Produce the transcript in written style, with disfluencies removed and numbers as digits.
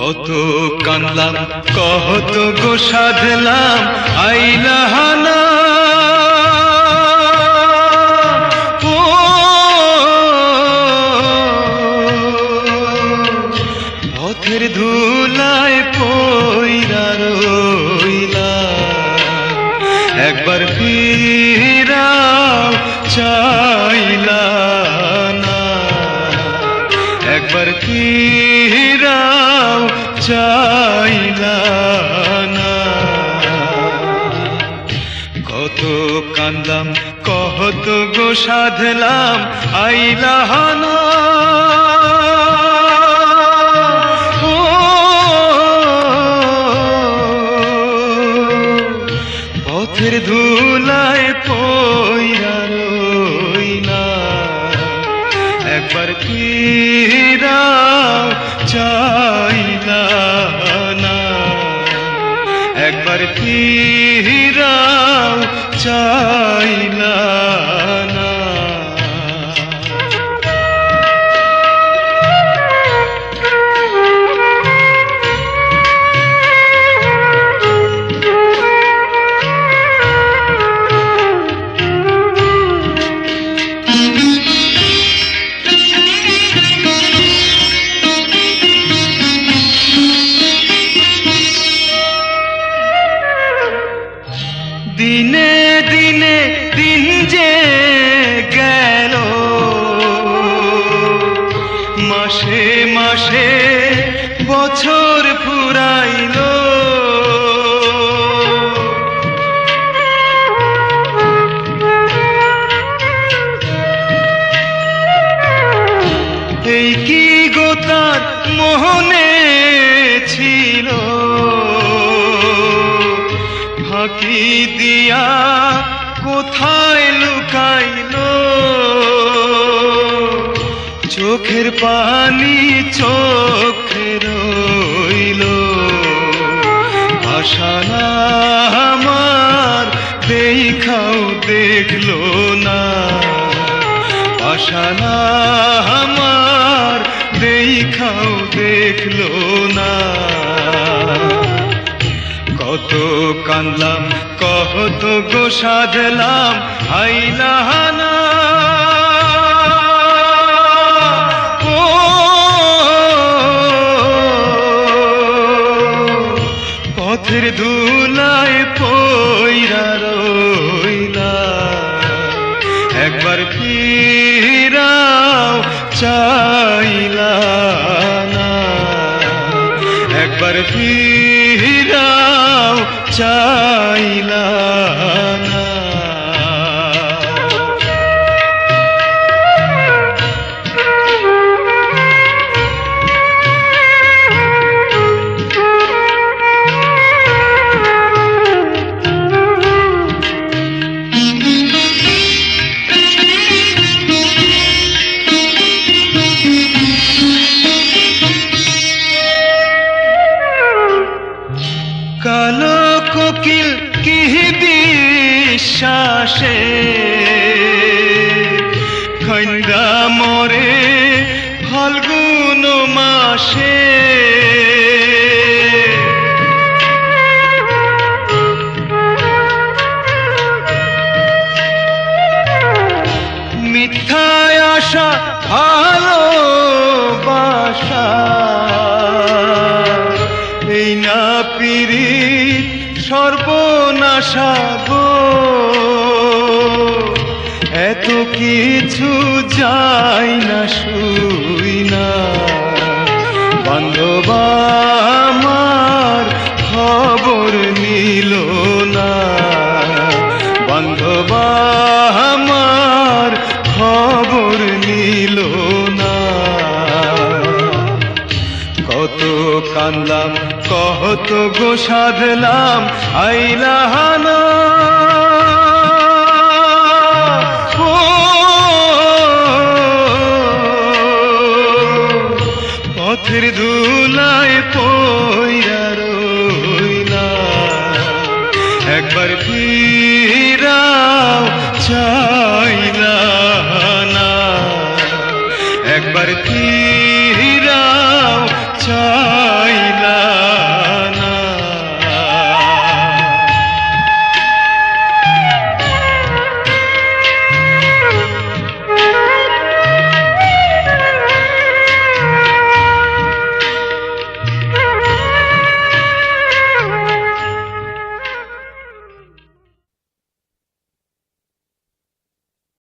কত কানলাম কত গো সাধলাম আইলা না পথের ধুলায় পইরা রইলাম একবার ফিরাও চাইলা না একবার ফিরাও চাইলা না কত কান্দলাম কত গো সাধলাম আইলা না পথের ধুলায় পইরা রইলাম একবার ফিরাও চাইলা না একবার ফিরাও চাইলা না দিনে দিনে দিন যে গেল মাসে মাসে বছর ফুরাইল এই কি গো তার মোহনে ছিল ফাঁকি দিয়া কোথায় লুকাইল চোখের পানি চোখে রইল আশা না আমার দেখাও দেখলো না আশা না আমার দেখাও দেখলো না কত কান্দলাম কত গো সাধলাম আইলা না পথের ধুলায় পইরা রইলাম একবার ফিরাও চাইলা না একবার ফিরাও চাইলা না কালো কোকিল কি বিশ্বাসে খন্দা মরে ফাল্গুন মাসে মিথ্যায় আশা ভালোবাসা এই না পীড়িত সর্বনাশা গো এত কিছু যাই না শুই না বান্ধব আমার খবর নিল না বান্ধব আমার খবর নিল না কত কান্দলাম কত গো সাধলাম আইলা না পথের ধুলায় পইরা রইলাম একবার ফিরাও চাইলা না একবার ফিরাও চাইলা